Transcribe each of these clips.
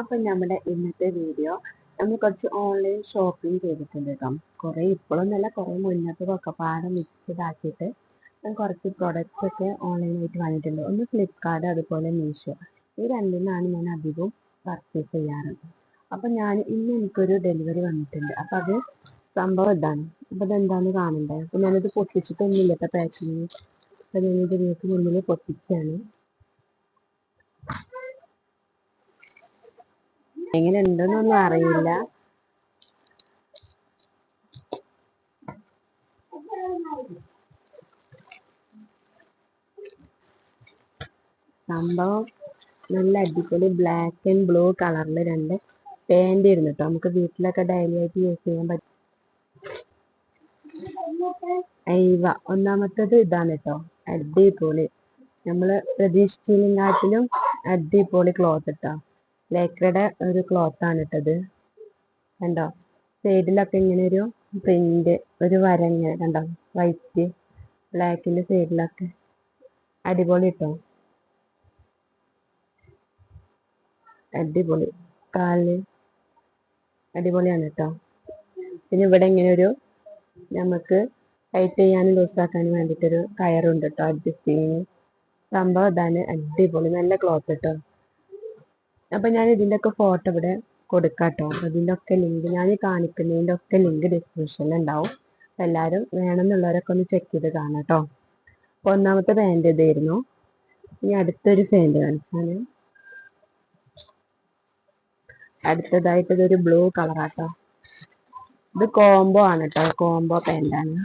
അപ്പം നമ്മുടെ ഇന്നത്തെ വീഡിയോ നമ്മൾ കുറച്ച് ഓൺലൈൻ ഷോപ്പിംഗ് ചെയ്തിട്ടുണ്ട് കേട്ടോ. കുറേ ഇപ്പോഴൊന്നുമല്ല, കുറേ മുന്നത്തതൊക്കെ പാടെ മിക്സ്ഡ് ആക്കിയിട്ട് ഞാൻ കുറച്ച് പ്രൊഡക്റ്റ്സ് ഒക്കെ ഓൺലൈനായിട്ട് വാങ്ങിയിട്ടുണ്ട്. ഒന്ന് ഫ്ലിപ്കാർട്ട്, അതുപോലെ മീഷോ. ഈ രണ്ടിനാണ് ഞാൻ അധികവും പർച്ചേസ് ചെയ്യാറ്. അപ്പം ഇന്ന് എനിക്കൊരു ഡെലിവറി വന്നിട്ടുണ്ട്. അപ്പം അത് സംഭവം ഇതാണ്. അപ്പം അതെന്താണെന്ന് കാണണ്ടേ. അപ്പം ഞാനിത് പൊട്ടിച്ചിട്ടൊന്നുമില്ല കേട്ടോ പാക്കിങ്. അപ്പം ഞാനിത് നിങ്ങൾക്ക് മുന്നിൽ പൊട്ടിച്ചാണ്. എങ്ങനെ ഉണ്ടെന്നൊന്നും അറിയില്ല. സംഭവം നല്ല അടിപൊളി ബ്ലാക്ക് ആൻഡ് ബ്ലൂ കളറിൽ രണ്ട് പാൻറ് ഇരുന്നു കേട്ടോ. നമുക്ക് വീട്ടിലൊക്കെ ഡെയിലി ആയിട്ട് യൂസ് ചെയ്യാൻ പറ്റും. ഒന്നാമത്തേത് ഇതാണ് കേട്ടോ, അടിപൊളി. നമ്മള് പ്രതീക്ഷിച്ചതിനെക്കാട്ടിലും അടിപൊളി ക്ലോത്ത് കേട്ടോ. ലേക്രയുടെ ഒരു ക്ലോത്ത് ആണ് ഇട്ടത്. കണ്ടോ, സൈഡിലൊക്കെ ഇങ്ങനെ ഒരു പ്രിന്റ്, ഒരു വര ഇങ്ങനെ കണ്ടോ, വൈറ്റ് ബ്ലാക്കിന്റെ സൈഡിലൊക്കെ അടിപൊളി കേട്ടോ, അടിപൊളി. കാലില് അടിപൊളിയാണ് കേട്ടോ. പിന്നെ ഇവിടെ ഇങ്ങനെ ഒരു നമുക്ക് ടൈറ്റ് ചെയ്യാനും ലൂസാക്കാനും വേണ്ടിയിട്ടൊരു കയറുണ്ട് കേട്ടോ, അഡ്ജസ്റ്റ് ചെയ്യുന്നു. സംഭവം ഇതാണ്, അടിപൊളി, നല്ല ക്ലോത്ത് കേട്ടോ. അപ്പൊ ഞാൻ ഇതിന്റെ ഒക്കെ ഫോട്ടോ ഇവിടെ കൊടുക്കാം കേട്ടോ. അതിൻ്റെ ഒക്കെ ലിങ്ക് ഞാൻ കാണിക്കുന്നതിൻ്റെ ഒക്കെ ലിങ്ക് ഡിസ്ക്രിപ്ഷനിൽ ഉണ്ടാവും. എല്ലാവരും വേണമെന്നുള്ളവരൊക്കെ ഒന്ന് ചെക്ക് ചെയ്ത് കാണാം കേട്ടോ. അപ്പൊ ഒന്നാമത്തെ പാൻറ് ഇതായിരുന്നു. ഇനി അടുത്തൊരു പാൻറ് കാണിച്ചാണ്. അടുത്തതായിട്ട് ഇതൊരു ബ്ലൂ കളറാട്ടോ. ഇത് കോംബോ ആണ് കേട്ടോ, കോംബോ പാൻറ്റാണ്.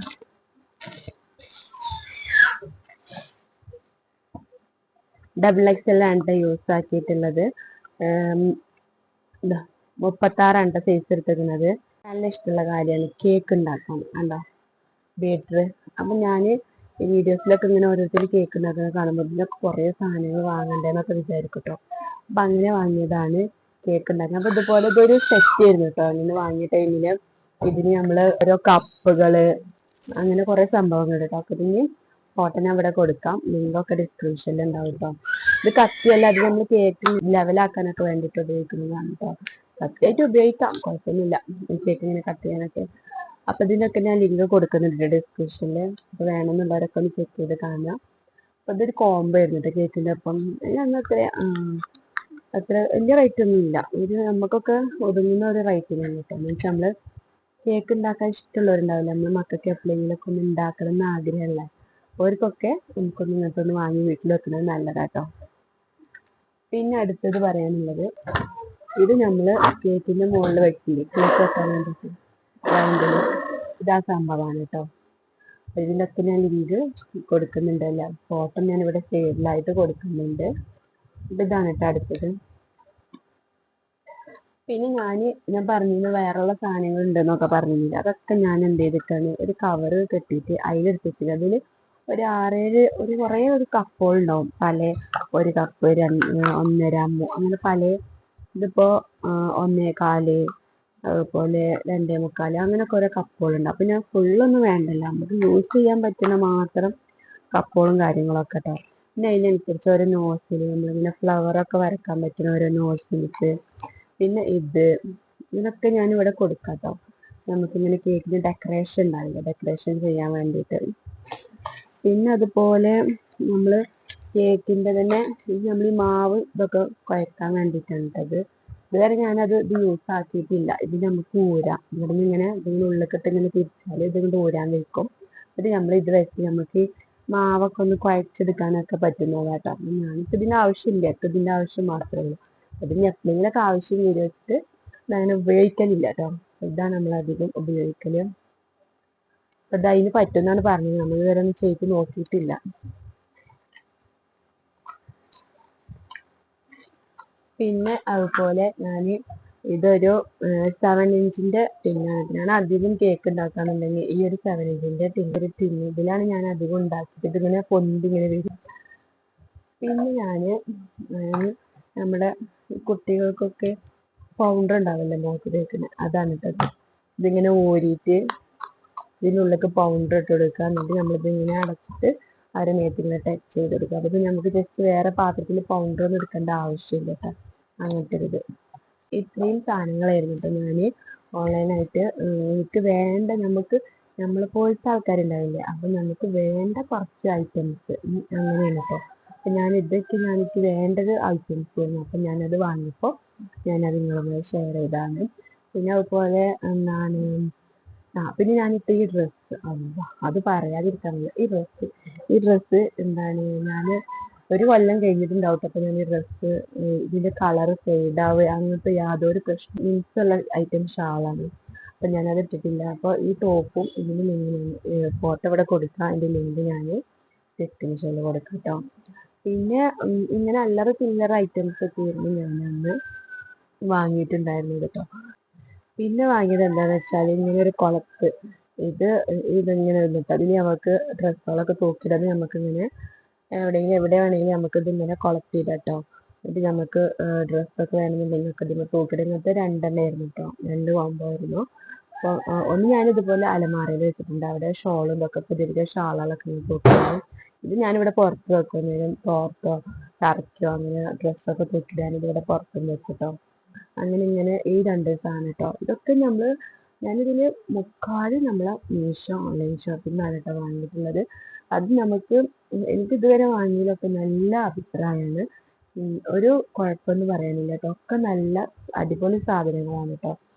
XXL ആണ് യൂസ് ആക്കിയിട്ടുള്ളത്. 36 സൈസ് എടുത്തിരിക്കുന്നത്. നല്ല ഇഷ്ടമുള്ള കാര്യമാണ് കേക്ക് ഉണ്ടാക്കാൻ. കണ്ടോ, ബേറ്റർ. അപ്പം ഞാൻ ഈ വീഡിയോസിലൊക്കെ ഇങ്ങനെ ഓരോരുത്തർ കേക്ക് ഉണ്ടാക്കുന്നത് കാണുമ്പോൾ ഇതിലൊക്കെ കുറേ സാധനങ്ങൾ വാങ്ങണ്ടേന്നൊക്കെ വിചാരിക്കും കേട്ടോ. അപ്പം അങ്ങനെ വാങ്ങിയതാണ് കേക്ക് ഉണ്ടാക്കുന്നത്. അപ്പം ഇതുപോലെ ഇതൊരു സെറ്റ് ആയിരുന്നു കേട്ടോ. അങ്ങനെ വാങ്ങിയ ടൈമിൽ ഇതിന് നമ്മൾ ഓരോ കപ്പുകള് അങ്ങനെ കുറേ സംഭവങ്ങൾ കേട്ടോ. അപ്പം ഇതിന് ഫോട്ടോ ഞാൻ ഇവിടെ കൊടുക്കാം, ലിങ്കൊക്കെ ഡിസ്ക്രിപ്ഷനിൽ ഉണ്ടാവും കേട്ടോ. ഇത് കത്തിയല്ല, അത് നമ്മൾ കേക്ക് ലെവലാക്കാനൊക്കെ വേണ്ടിയിട്ട് ഉപയോഗിക്കുന്നതാണ് കേട്ടോ. കത്തിയായിട്ട് ഉപയോഗിക്കാം, കുഴപ്പമൊന്നുമില്ല, കേക്ക് ഇങ്ങനെ കട്ട് ചെയ്യാനൊക്കെ. അപ്പം ഇതിനൊക്കെ ഞാൻ ലിങ്ക് കൊടുക്കുന്നുണ്ട് ഡിസ്ക്രിപ്ഷനിൽ. അപ്പോൾ വേണമെന്നുള്ളവരൊക്കെ ഒന്ന് ചെക്ക് ചെയ്ത് കാണാം. അപ്പം ഇതൊരു കോംബോ ആയിരുന്നു കേക്കിൻ്റെ ഒപ്പം. ഞങ്ങൾക്ക് അത്ര വലിയ റേറ്റ് ഒന്നും ഇല്ല, നമുക്കൊക്കെ ഒതുങ്ങുന്ന ഒരു റേറ്റിനാണ് കേട്ടോ. എന്നുവെച്ചാൽ നമ്മൾ കേക്ക് ഉണ്ടാക്കാൻ ഇഷ്ടമുള്ളവരുണ്ടാവില്ല, നമ്മൾ മക്കൾക്ക് എപ്പോഴെങ്കിലൊക്കെ ഒന്ന് ഉണ്ടാക്കണം എന്ന് ആഗ്രഹമല്ല, അവർക്കൊക്കെ നമുക്കൊന്ന് ഇങ്ങനത്തെ ഒന്ന് വാങ്ങി വീട്ടിൽ വെക്കുന്നത് നല്ലതാട്ടോ. പിന്നെ അടുത്തത് പറയാനുള്ളത്, ഇത് നമ്മൾ കേക്കിന്റെ മുകളിൽ വെക്കില്ലേ, കേക്ക് വെക്കാൻ വേണ്ടിയിട്ട് ഗ്രൈൻഡറിൽ, ഇതാ സംഭവമാണ് കേട്ടോ. ഇതിലൊക്കെ ഞാൻ ലിങ്ക് കൊടുക്കുന്നുണ്ടല്ല, ഫോട്ടോ ഞാൻ ഇവിടെ സൈഡിലായിട്ട് കൊടുക്കുന്നുണ്ട്. ഇതാണ് കേട്ടോ അടുത്തത്. പിന്നെ ഞാൻ പറഞ്ഞിരുന്നു വേറെയുള്ള സാധനങ്ങൾ ഉണ്ടെന്നൊക്കെ പറഞ്ഞില്ല. അതൊക്കെ ഞാൻ എന്ത് ചെയ്തിട്ടാണ് ഒരു കവറ് കെട്ടിയിട്ട് അതിലെടുത്തിട്ട് അതിൽ ഒരു 6-7 കുറേ ഒരു കപ്പുകളുണ്ടാവും. പല ഒരു കപ്പ്, 1.5, അങ്ങനെ പല. ഇതിപ്പോൾ 1.25, അതുപോലെ 2.25, അങ്ങനെയൊക്കെ ഓരോ കപ്പുകളുണ്ട്. അപ്പം ഞാൻ ഫുള്ളൊന്നും വേണ്ടല്ലോ, നമുക്ക് യൂസ് ചെയ്യാൻ പറ്റുന്ന മാത്രം കപ്പുകളും കാര്യങ്ങളൊക്കെ കേട്ടോ. പിന്നെ അതിനനുസരിച്ച് ഓരോ നോസിൽ, നമ്മളിങ്ങനെ ഫ്ലവറൊക്കെ വരക്കാൻ പറ്റുന്ന ഓരോ നോസിൽസ്. പിന്നെ ഇതിനൊക്കെ ഞാനിവിടെ കൊടുക്കാം കേട്ടോ. നമുക്കിങ്ങനെ കേക്കിന് ഡെക്കറേഷൻ ഉണ്ടാവില്ല, ഡെക്കറേഷൻ ചെയ്യാൻ വേണ്ടിയിട്ട്. പിന്നെ അതുപോലെ നമ്മൾ കേക്കിൻ്റെ തന്നെ നമ്മൾ ഈ മാവ് ഇതൊക്കെ കുഴക്കാൻ വേണ്ടിയിട്ടാണ് കേട്ടത്. ഇതുവരെ ഞാനത് യൂസ് ആക്കിയിട്ടില്ല. ഇത് നമുക്ക് ഊരാം, ഇവിടെ നിന്ന് ഇങ്ങനെ ഇതിൻ്റെ ഉള്ളിലിട്ട് ഇങ്ങനെ തിരിച്ചാൽ ഇതുകൊണ്ട് ഊരാൻ നിൽക്കും. ഇത് നമ്മൾ ഇത് വെച്ച് നമുക്ക് മാവൊക്കെ ഒന്ന് കുഴച്ചെടുക്കാനൊക്കെ പറ്റുന്നതാണ് കേട്ടോ. ഞാനിപ്പോൾ ഇതിൻ്റെ ആവശ്യമില്ല, ഇതിൻ്റെ ആവശ്യം മാത്രമേ ഉള്ളൂ. അതിന് എപ്പോഴെങ്കിലൊക്കെ ആവശ്യം വീട് വെച്ചിട്ട് അങ്ങനെ ഉപയോഗിക്കലില്ല കേട്ടോ. ഇതാണ് നമ്മളധികം ഉപയോഗിക്കല്. അപ്പം ഇത് അതിന് പറ്റുമെന്നാണ് പറഞ്ഞത്, നമ്മൾ ഇതുവരെ ഒന്നും ചെയ്ത് നോക്കിയിട്ടില്ല. പിന്നെ അതുപോലെ ഇതൊരു 7 ഇഞ്ചിന്റെ ടിന്നാണ്. ഞാൻ അധികം കേക്ക് ഉണ്ടാക്കാന്നുണ്ടെങ്കിൽ ഈ ഒരു 7 ഇഞ്ചിന്റെ ടിന്ന് ഇതിലാണ് ഞാൻ അധികം ഉണ്ടാക്കിയിട്ട് ഇതിങ്ങനെ പൊന്തിങ്ങനെ വരും. പിന്നെ നമ്മുടെ കുട്ടികൾക്കൊക്കെ പൗഡർ ഉണ്ടാവില്ല മോക്ക് തേക്കുന്നത്, അതാണ് ഇട്ടത്. ഇതിങ്ങനെ ഊരിയിട്ട് ഇതിനുള്ളിലേക്ക് പൗഡർ ഇട്ട് കൊടുക്കുക. എന്നിട്ട് നമ്മളിതിങ്ങനെ അടച്ചിട്ട് അവരെ മേത്തിങ്ങനെ ടച്ച് ചെയ്ത് കൊടുക്കുക. അപ്പോൾ നമുക്ക് ജസ്റ്റ് വേറെ പാത്രത്തിൽ പൗഡർ ഒന്നും എടുക്കേണ്ട ആവശ്യമില്ല കേട്ടോ, അങ്ങനത്തെ ഒരു ഇത്. ഇത്രയും സാധനങ്ങളായിരുന്നു കേട്ടോ ഞാൻ ഓൺലൈനായിട്ട് എനിക്ക് വേണ്ട നമ്മളെ പോലത്തെ ആൾക്കാരുണ്ടാവില്ലേ അപ്പം നമുക്ക് വേണ്ട കുറച്ച് ഐറ്റംസ് അങ്ങനെയാണ് കേട്ടോ. അപ്പം എനിക്ക് വേണ്ടത് ഐറ്റംസ് ആയിരുന്നു. അപ്പം ഞാനത് വാങ്ങിയപ്പോൾ ഞാനത് നിങ്ങളുമായി ഷെയർ ചെയ്താണ്. പിന്നെ അതുപോലെ എന്താണ് പിന്നെ ഞാനിപ്പോൾ ഈ ഡ്രസ്സ് അത് പറയാതിരിക്കാൻ വയ്യ. ഈ ഡ്രസ്സ് എന്താണ് ഞാൻ ഒരു കൊല്ലം കഴിഞ്ഞിട്ടുണ്ടാവും. അപ്പം ഞാൻ ഈ ഡ്രസ്സ് ഇതിൻ്റെ കളറ് ഫെയ്ഡാവുക അങ്ങനത്തെ യാതൊരു പ്രശ്നം മീൻസുള്ള ഐറ്റം ഷാളാണ്. അപ്പം ഞാനത് ഇട്ടിട്ടില്ല. അപ്പോൾ ഈ ടോപ്പും ഇതിന് ലിങ്ക് ഫോട്ടോ ഇവിടെ കൊടുക്കാം. അതിൻ്റെ ലിങ്ക് ഞാൻ ഡിസ്ക്രിപ്ഷനിൽ കൊടുക്കാം കേട്ടോ. പിന്നെ ഇങ്ങനെ അല്ലറ ചില്ലറ ഐറ്റംസ് ഒക്കെ ആയിരുന്നു ഞാനന്ന് വാങ്ങിയിട്ടുണ്ടായിരുന്നത് കേട്ടോ. പിന്നെ വാങ്ങിയത് എന്താണെന്ന് വെച്ചാൽ ഇങ്ങനെ ഒരു കുളത്ത് ഇതിങ്ങനെ ഇരുന്നിട്ട് അതിന് നമുക്ക് ഡ്രസ്സുകളൊക്കെ തൂക്കിയിടാൻ നമുക്കിങ്ങനെ എവിടെ വേണമെങ്കിലും നമുക്ക് ഇതിങ്ങനെ കൊളത്തിയിടാം കേട്ടോ. ഇത് നമുക്ക് ഡ്രസ്സൊക്കെ വേണമെന്നുണ്ടെങ്കിൽ ഒക്കെ ഇതിന് തൂക്കിയിടാം. ഇങ്ങനത്തെ രണ്ടെണ്ണമായിരുന്നു കേട്ടോ, 2 കോംബോ ആയിരുന്നു. അപ്പോൾ ഒന്ന് ഞാനിതുപോലെ അലമാരയിൽ വെച്ചിട്ടുണ്ട്. അവിടെ ഷോളും ഇതൊക്കെ പുതിയ ഷാളുകളൊക്കെ ഇങ്ങനെ തൂക്കിയിടും. ഇത് ഞാനിവിടെ പുറത്ത് വെക്കുന്നതിനും തോർത്തോ ടർക്കോ അങ്ങനെ ഡ്രസ്സൊക്കെ തൂക്കിയിടാൻ ഇതിവിടെ പുറത്തും വെച്ചിട്ടോ. അങ്ങനെ ഇങ്ങനെ ഈ 2 സാധനം കേട്ടോ. ഇതൊക്കെ ഞാനിതിന് മുക്കാലും നമ്മളെ മീഷോ ഓൺലൈൻ ഷോപ്പിൽ നിന്നാണ് കേട്ടോ വാങ്ങിയിട്ടുള്ളത്. അത് എനിക്ക് ഇതുവരെ വാങ്ങിയതൊക്കെ നല്ല അഭിപ്രായമാണ്. ഒരു കുഴപ്പമൊന്നും പറയാനില്ല കേട്ടോ. ഒക്കെ നല്ല അടിപൊളി സാധനങ്ങളാണ് കേട്ടോ.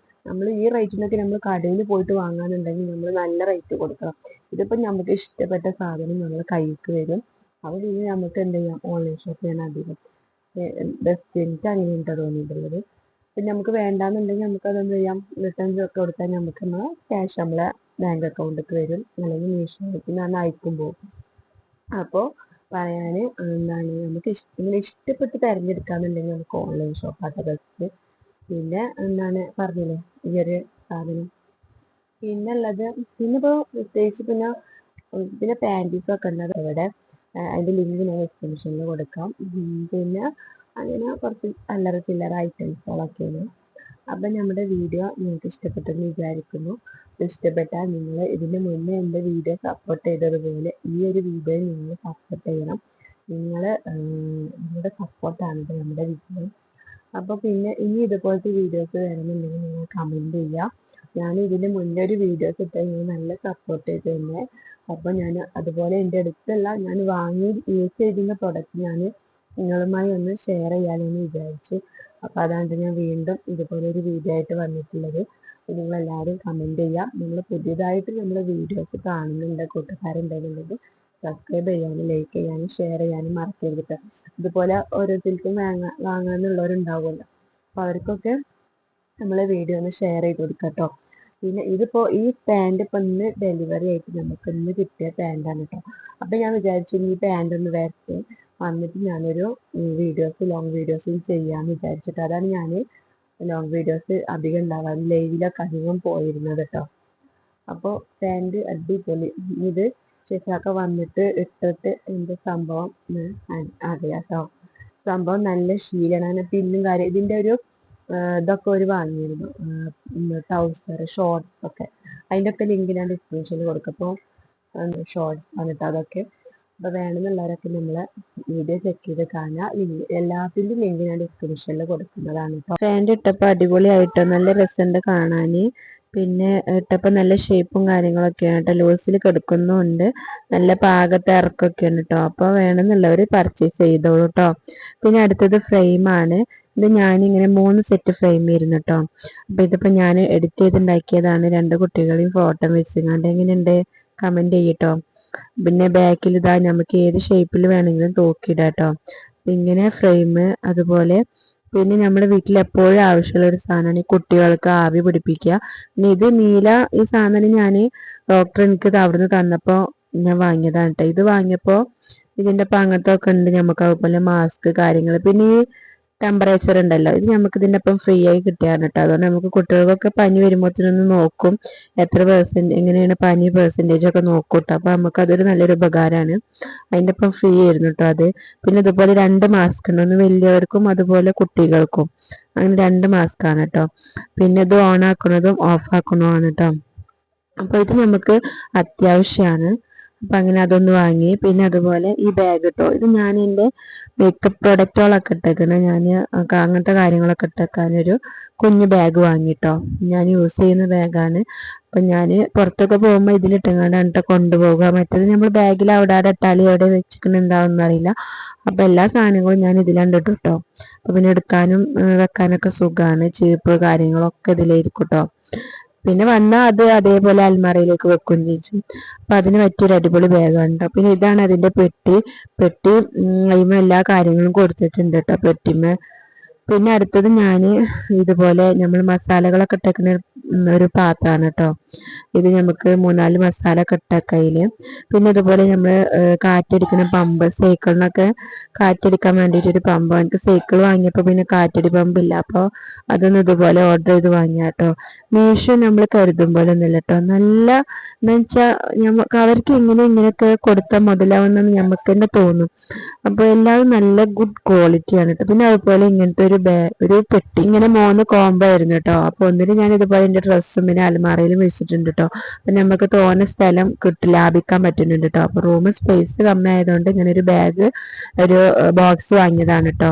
നമ്മൾ ഈ റേറ്റിനൊക്കെ നമ്മൾ കടയിൽ പോയിട്ട് വാങ്ങാനുണ്ടെങ്കിൽ നമ്മൾ നല്ല റേറ്റ് കൊടുക്കണം. ഇതിപ്പോൾ നമുക്ക് ഇഷ്ടപ്പെട്ട സാധനം നമ്മൾ കയ്യിലേക്ക് വരും. അപ്പോൾ പിന്നെ നമുക്ക് എന്ത് ചെയ്യാം, ഓൺലൈൻ ഷോപ്പ് ചെയ്യാൻ അധികം ബെസ്റ്റ്. എനിക്ക് അങ്ങനെയാണ് തോന്നിയിട്ടുള്ളത്. പിന്നെ നമുക്ക് വേണ്ടാന്നുണ്ടെങ്കിൽ നമുക്കത് എന്ത് ചെയ്യാം, റിട്ടേൺ ഒക്കെ കൊടുത്താൽ നമുക്ക് ക്യാഷ് നമ്മളെ ബാങ്ക് അക്കൗണ്ടിലേക്ക് വരും. അല്ലെങ്കിൽ മീഷോയിൽ ഞാൻ അയക്കും പോകും. അപ്പോൾ പറയാൻ എന്താണ്, നമുക്ക് ഇങ്ങനെ ഇഷ്ടപ്പെട്ട് തിരഞ്ഞെടുക്കാന്നുണ്ടെങ്കിൽ നമുക്ക് ഓൺലൈൻ ഷോപ്പാണ് ബെസ്റ്റ്. പിന്നെ എന്താണ് പറഞ്ഞില്ലേ ഈ ഒരു സാധനം. പിന്നെ ഉള്ളത് ഇപ്പോൾ പ്രത്യേകിച്ച് പിന്നെ പാൻറ്റീസൊക്കെ ഉണ്ട് ഇവിടെ. അതിൻ്റെ ലിങ്ക് ഞാൻ എക്സ്പ്ലനേഷനിൽ കൊടുക്കാം. പിന്നെ അങ്ങനെ കുറച്ച് അല്ലറ ചില്ലറ ഐറ്റംസുകളൊക്കെയാണ്. അപ്പം നമ്മുടെ വീഡിയോ നിങ്ങൾക്ക് ഇഷ്ടപ്പെട്ടെന്ന് വിചാരിക്കുന്നു. ഇഷ്ടപ്പെട്ടാൽ നിങ്ങൾ ഇതിന് മുന്നേ എൻ്റെ വീഡിയോ സപ്പോർട്ട് ചെയ്തതുപോലെ ഈ ഒരു വീഡിയോ നിങ്ങൾ സപ്പോർട്ട് ചെയ്യണം. നിങ്ങളുടെ സപ്പോർട്ടാണ് നമ്മുടെ വീഡിയോ. അപ്പോൾ പിന്നെ ഇനി ഇതുപോലത്തെ വീഡിയോസ് വേണമെന്നുണ്ടെങ്കിൽ നിങ്ങൾ കമൻറ്റ് ചെയ്യുക. ഞാൻ ഇതിന് മുന്നേ ഒരു വീഡിയോസ് ഇട്ടാൽ നിങ്ങൾ നല്ല സപ്പോർട്ട് ചെയ്ത് തന്നെ. അപ്പോൾ ഞാൻ അതുപോലെ എൻ്റെ അടുത്തുള്ള ഞാൻ വാങ്ങി യൂസ് ചെയ്തിരുന്ന പ്രൊഡക്റ്റ് ഞാൻ നിങ്ങളുമായി ഒന്ന് ഷെയർ ചെയ്യാമെന്ന് വിചാരിച്ചു. അപ്പോൾ അതാണ് ഞാൻ വീണ്ടും ഇതുപോലെ ഒരു വീഡിയോ ആയിട്ട് വന്നിട്ടുള്ളത്. നിങ്ങളെല്ലാവരും കമൻറ്റ് ചെയ്യുക. നിങ്ങൾ പുതിയതായിട്ട് നമ്മുടെ വീഡിയോസ് കാണുന്നുണ്ട് കൂട്ടുകാരുണ്ടെന്നുണ്ടെങ്കിൽ സബ്സ്ക്രൈബ് ചെയ്യാനും ലൈക്ക് ചെയ്യാനും ഷെയർ ചെയ്യാനും മറക്കരുത്. ഇതുപോലെ ഓരോരുത്തർക്കും വാങ്ങാനുള്ളവരുണ്ടാവുമല്ലോ. അപ്പോൾ അവർക്കൊക്കെ നമ്മളെ വീഡിയോ ഒന്ന് ഷെയർ ചെയ്ത് കൊടുക്കുക കേട്ടോ. പിന്നെ ഇതിപ്പോൾ ഈ പാൻറ് ഇപ്പം ഇന്ന് ഡെലിവറി ആയിട്ട് നമുക്ക് ഇന്ന് കിട്ടിയ പാൻറ്റാണ് കേട്ടോ. അപ്പം ഞാൻ വിചാരിച്ചു ഈ പാൻറ് ഒന്ന് വരട്ടെ, വന്നിട്ട് ഞാനൊരു ലോങ് വീഡിയോസും ചെയ്യാമെന്ന് വിചാരിച്ചിട്ട് അതാണ് ഞാൻ ലോങ് വീഡിയോസ് അധികം ഉണ്ടാവാൻ ലൈവിലൊക്കെ അധികം പോയിരുന്നത് കേട്ടോ. അപ്പോൾ പാൻറ് അടിപൊളി. ഇത് ഷെഫാക്ക വന്നിട്ട് ഇട്ടിട്ട് എന്ത് സംഭവം അറിയാം കേട്ടോ. സംഭവം നല്ല ശീലമാണ്. പിന്നും കാര്യം ഇതിൻ്റെ ഒരു ഇതൊക്കെ ഒരു വാങ്ങിയിരുന്നു, ട്രൗസർ ഷോർട്സ് ഒക്കെ. അതിൻ്റെ ഒക്കെ ലിങ്ക് ഞാൻ ഡിസ്ക്രിപ്ഷനിൽ കൊടുക്കും. അപ്പോൾ ഷോർട്സ് വന്നിട്ട് അതൊക്കെ അപ്പോൾ വേണമെന്നുള്ളവരൊക്കെ നമ്മളെ വീഡിയോ ചെക്ക് ചെയ്ത് കാണുക. എല്ലാത്തിൻ്റെ ലിങ്ക് ഞാൻ ഡിസ്ക്രിപ്ഷനിൽ കൊടുക്കുന്നതാണ് കേട്ടോ. പാൻറ് ഇട്ടപ്പോൾ അടിപൊളിയായിട്ടോ, നല്ല രസമുണ്ട് കാണാൻ. പിന്നെ ഇട്ടപ്പോൾ നല്ല ഷേപ്പും കാര്യങ്ങളൊക്കെയാണ് കേട്ടോ, ലൂസിൽ കിടക്കുന്നുമുണ്ട്, നല്ല പാകത്തെ ഇറക്കൊക്കെയാണ് കേട്ടോ. അപ്പോൾ വേണമെന്നുള്ളവർ പർച്ചേസ് ചെയ്തോളൂ കേട്ടോ. പിന്നെ അടുത്തത് ഫ്രെയിമാണ്. ഇത് ഞാനിങ്ങനെ 3 സെറ്റ് ഫ്രെയിം ആയിരുന്നു കേട്ടോ. അപ്പോൾ ഇതിപ്പോൾ ഞാൻ എഡിറ്റ് ചെയ്തുണ്ടാക്കിയതാണ്. 2 കുട്ടികളെയും ഫോട്ടോ വെച്ചുകൊണ്ട്. എങ്ങനെയുണ്ട് കമൻറ്റ് ചെയ്യട്ടോ. പിന്നെ ബാക്കിൽ ഇതാ നമുക്ക് ഏത് ഷേപ്പിൽ വേണമെങ്കിലും തൂക്കിയിടാം കേട്ടോ. ഇങ്ങനെ ഫ്രെയിം. അതുപോലെ പിന്നെ നമ്മുടെ വീട്ടിൽ എപ്പോഴും ആവശ്യമുള്ള ഒരു സാധനമാണ് ഈ കുട്ടികൾക്ക് ആവി പിടിപ്പിക്കുക. പിന്നെ ഇത് ഈ സാധനം ഞാൻ ഡോക്ടർ എനിക്കിത് അവിടുന്ന് തന്നപ്പോൾ ഞാൻ വാങ്ങിയതാണ് കേട്ടോ. ഇത് വാങ്ങിയപ്പോൾ ഇതിൻ്റെ ഒപ്പം അങ്ങനത്തെ ഒക്കെ ഉണ്ട് നമുക്ക്. അതുപോലെ മാസ്ക് കാര്യങ്ങൾ. പിന്നെ ഈ ടെമ്പറേച്ചർ ഉണ്ടല്ലോ, ഇത് നമുക്ക് ഇതിൻ്റെ ഒപ്പം ഫ്രീ ആയി കിട്ടിയാണ് കേട്ടോ. അതുകൊണ്ട് നമുക്ക് കുട്ടികൾക്കൊക്കെ പനി വരുമ്പോഴത്തേനൊന്ന് നോക്കും, എത്ര എങ്ങനെയാണ് പനി പെർസെൻറ്റേജ് ഒക്കെ നോക്കും കേട്ടോ. അപ്പോൾ നമുക്കതൊരു നല്ലൊരു ഉപകാരമാണ്. അതിൻ്റെ ഒപ്പം ഫ്രീ ആയിരുന്നു കേട്ടോ അത്. പിന്നെ ഇതുപോലെ 2 മാസ്ക് ഉണ്ട്, ഒന്ന് വലിയവർക്കും അതുപോലെ കുട്ടികൾക്കും. അങ്ങനെ 2 മാസ്ക് ആണ് കേട്ടോ. പിന്നെ ഇത് ഓൺ ആക്കുന്നതും ഓഫ് ആക്കുന്നതുമാണ് കേട്ടോ. അപ്പോൾ ഇത് നമുക്ക് അത്യാവശ്യമാണ്. അപ്പം അങ്ങനെ അതൊന്ന് വാങ്ങി. പിന്നെ അതുപോലെ ഈ ബാഗ് കേട്ടോ, ഇത് ഞാൻ എൻ്റെ മേക്കപ്പ് പ്രൊഡക്റ്റുകളൊക്കെ ഇട്ടേക്കണം. ഞാൻ അങ്ങനത്തെ കാര്യങ്ങളൊക്കെ ഇട്ടേക്കാനൊരു കുഞ്ഞു ബാഗ് വാങ്ങിട്ടോ. ഞാൻ യൂസ് ചെയ്യുന്ന ബാഗാണ്. അപ്പം ഞാൻ പുറത്തൊക്കെ പോകുമ്പോൾ ഇതിലിട്ടെങ്ങാണ്ടാണ് ട്ടോ കൊണ്ടുപോകുക. മറ്റേത് നമ്മൾ ബാഗിൽ അവിടെ ഇട്ടാൽ എവിടെ വെച്ചിരിക്കണം എന്താണെന്ന് അറിയില്ല. അപ്പം എല്ലാ സാധനങ്ങളും ഞാൻ ഇതിലാണ്ട് ഇട്ടു കേട്ടോ. അപ്പം പിന്നെ എടുക്കാനും വെക്കാനൊക്കെ സുഖമാണ്. ചീപ്പ് കാര്യങ്ങളൊക്കെ ഇതിലായിരിക്കും കേട്ടോ. പിന്നെ വന്നാൽ അത് അതേപോലെ അൽമാരയിലേക്ക് വെക്കുകയും ചെയ്യും. അപ്പം അതിന് പറ്റിയൊരു അടിപൊളി ബാഗാണ് കേട്ടോ. പിന്നെ ഇതാണ് അതിൻ്റെ പെട്ടി. അതിന്മേൽ എല്ലാ കാര്യങ്ങളും കൊടുത്തിട്ടുണ്ട് കേട്ടോ പെട്ടിമേ. പിന്നെ അടുത്തത് ഞാൻ ഇതുപോലെ നമ്മൾ മസാലകളൊക്കെ ഇട്ടേക്കുന്ന ഒരു പാത്രമാണ് കേട്ടോ. ഇത് നമുക്ക് 3-4 മസാല ഒക്കെ ഇട്ടേക്കയിൽ. പിന്നെ ഇതുപോലെ നമ്മൾ കാറ്റടിക്കുന്ന പമ്പ്, സൈക്കിളിനൊക്കെ കാറ്റടിക്കാൻ വേണ്ടിയിട്ടൊരു പമ്പ്. എനിക്ക് സൈക്കിൾ വാങ്ങിയപ്പോൾ പിന്നെ കാറ്റടി പമ്പില്ല. അപ്പോൾ അതൊന്നും ഇതുപോലെ ഓർഡർ ചെയ്ത് വാങ്ങിയ കേട്ടോ. മീഷോ നമ്മൾ കരുതും പോലെ ഒന്നുമില്ല കേട്ടോ. നല്ല എന്ന് വെച്ചാൽ നമുക്ക് അവർക്ക് ഇങ്ങനെയൊക്കെ കൊടുത്താൽ മുതലാവുന്നെന്ന് നമുക്ക് തന്നെ തോന്നും. അപ്പോൾ എല്ലാവരും നല്ല ഗുഡ് ക്വാളിറ്റിയാണ് കേട്ടോ. പിന്നെ അതുപോലെ ഇങ്ങനത്തെ ഒരു പെട്ടി, ഇങ്ങനെ 3 കോംബോ ആയിരുന്നു കേട്ടോ. അപ്പോൾ ഒന്നിന് ഞാൻ ഇതുപോലെ എൻ്റെ ഡ്രസ്സും പിന്നെ അലമാരയിലും വെച്ചിട്ടുണ്ട് കേട്ടോ. അപ്പം നമുക്ക് തോന്നെ സ്ഥലം ലാഭിക്കാൻ പറ്റുന്നുണ്ട് കേട്ടോ. അപ്പോൾ റൂം സ്പേസ് കമ്മി ആയതുകൊണ്ട് ഇങ്ങനെ ഒരു ബാഗ്, ഒരു ബോക്സ് വാങ്ങിയതാണ് കേട്ടോ.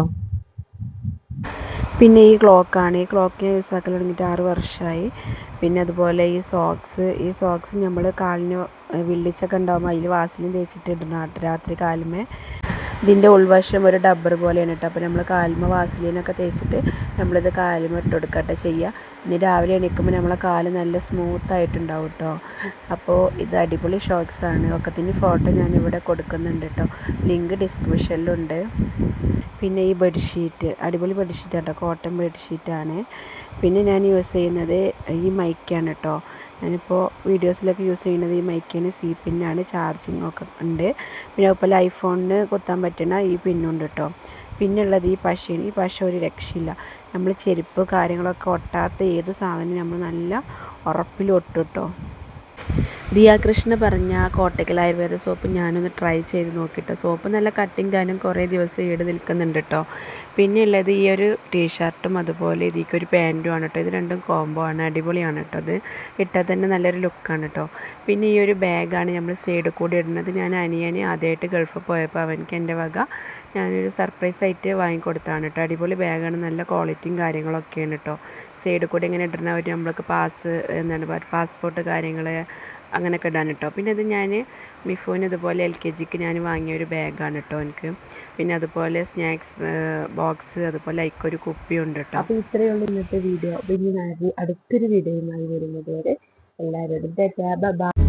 പിന്നെ ഈ ക്ലോക്കാണ്. ഈ ക്ലോക്ക് ഞാൻ യൂസ് ആക്കാൻ തുടങ്ങിയിട്ട് 6 വർഷമായി. പിന്നെ അതുപോലെ ഈ സോക്സ് നമ്മൾ കാലിന് വിള്ളിച്ചൊക്കെ ഉണ്ടാകുമ്പോൾ അതിൽ വാസലിൻ തേച്ചിട്ട് ഇടണം രാത്രി കാലുമേ. ഇതിൻ്റെ ഉൾവശം ഒരു ഡബ്ബർ പോലെയാണ് കേട്ടോ. അപ്പോൾ നമ്മൾ കാലുമ വാസലിനൊക്കെ തേച്ചിട്ട് നമ്മളിത് കാലുമ ഇട്ട് കൊടുക്കട്ടെ ചെയ്യുക. പിന്നെ രാവിലെ എണീക്കുമ്പോൾ നമ്മളെ കാല് നല്ല സ്മൂത്തായിട്ടുണ്ടാവും കേട്ടോ. അപ്പോൾ ഇത് അടിപൊളി ഷോക്സാണ്. ഒക്കത്തിൻ്റെ ഫോട്ടോ ഞാനിവിടെ കൊടുക്കുന്നുണ്ട് കേട്ടോ. ലിങ്ക് ഡിസ്ക്രിപ്ഷനിലുണ്ട്. പിന്നെ ഈ ബെഡ്ഷീറ്റ് അടിപൊളി ബെഡ്ഷീറ്റ് കേട്ടോ, കോട്ടൺ ബെഡ്ഷീറ്റാണ്. പിന്നെ ഞാൻ യൂസ് ചെയ്യുന്നത് ഈ മൈക്കാണ് കേട്ടോ. ഞാനിപ്പോൾ വീഡിയോസിലൊക്കെ യൂസ് ചെയ്യുന്നത് ഈ മൈക്കാണ്. സി പിന്നാണ്, ചാർജിങ് ഒക്കെ ഉണ്ട്. പിന്നെ അതുപോലെ ഐഫോണിന് കുത്താൻ പറ്റുന്ന ഈ പിന്നുണ്ട് കേട്ടോ. പിന്നുള്ളത് ഈ പശയാണ്. ഈ പശ ഒരു രക്ഷയില്ല. നമ്മൾ ചെരുപ്പ് കാര്യങ്ങളൊക്കെ ഒട്ടാത്ത ഏത് സാധനം നമ്മൾ നല്ല ഉറപ്പിൽ ഒട്ടും കേട്ടോ. ദിയാകൃഷ്ണ പറഞ്ഞ കോട്ടക്കൽ ആയുർവേദ സോപ്പ് ഞാനൊന്ന് ട്രൈ ചെയ്ത് നോക്കിട്ടോ. സോപ്പ് നല്ല കട്ടിങ് കാനും കുറേ ദിവസം ഈട് നിൽക്കുന്നുണ്ട് കേട്ടോ. പിന്നെ ഉള്ളത് ഈ ഒരു ടീഷർട്ടും അതുപോലെ ഇതിക്കൊരു പാൻറ്റും ആണ് കേട്ടോ. ഇത് രണ്ടും കോംബോ ആണ്, അടിപൊളിയാണ് കേട്ടോ. അത് ഇട്ടാൽ തന്നെ നല്ലൊരു ലുക്കാണ് കേട്ടോ. പിന്നെ ഈ ഒരു ബാഗാണ് നമ്മൾ സൈഡിൽ കൂടി ഇടുന്നത്. ഞാൻ അനിയന് ആദ്യമായിട്ട് ഗൾഫിൽ പോയപ്പോൾ അവനക്ക് എൻ്റെ വക ഞാനൊരു സർപ്രൈസായിട്ട് വാങ്ങിക്കൊടുത്താണ് കേട്ടോ. അടിപൊളി ബാഗാണ്, നല്ല ക്വാളിറ്റിയും കാര്യങ്ങളൊക്കെയാണ് കേട്ടോ. സൈഡിൽ കൂടി ഇങ്ങനെ ഇടുന്ന ഒരു നമ്മൾക്ക് പാസ്പോർട്ട് കാര്യങ്ങൾ അങ്ങനെയൊക്കെ ഇടാൻ കേട്ടോ. പിന്നെ ഇത് ഞാൻ മിഫോന് ഇതുപോലെ LKGക്ക് ഞാൻ വാങ്ങിയ ഒരു ബാഗാണ് കേട്ടോ എനിക്ക്. പിന്നെ അതുപോലെ സ്നാക്സ് ബോക്സ്, അതുപോലെ ഒരു കുപ്പിയുണ്ട് കേട്ടോ. അപ്പോൾ ഇത്രയേ ഉള്ളൂ ഇന്നത്തെ വീഡിയോ. പിന്നെ അടുത്തൊരു വീഡിയോയുമായി വരുന്നത് വരെ എല്ലാവരോടും ബൈ.